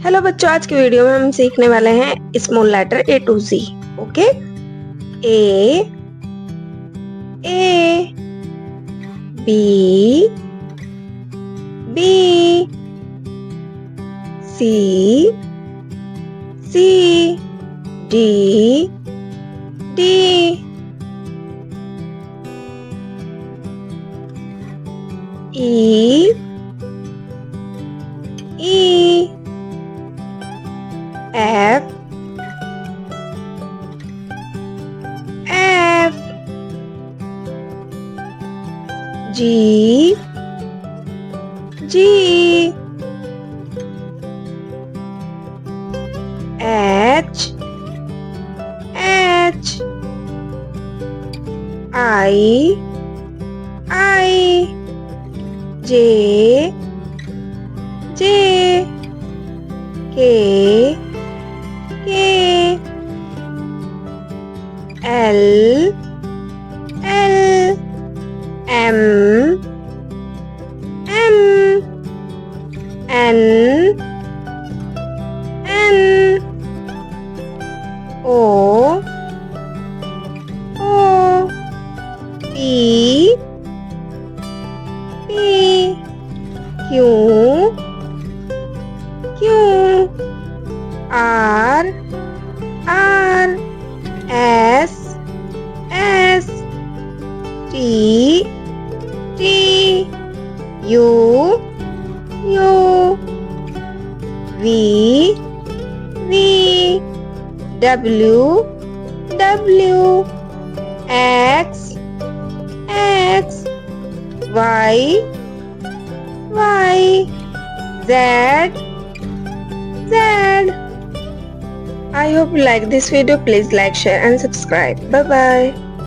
Hello बच्चों, आज की वीडियो में हम सीखने वाले हैं small letter A to G. Okay, A B B C D E F G H I J K L M N O P Q R S T U V W X Y Z. I hope you like this video. Please like, share and subscribe. Bye bye.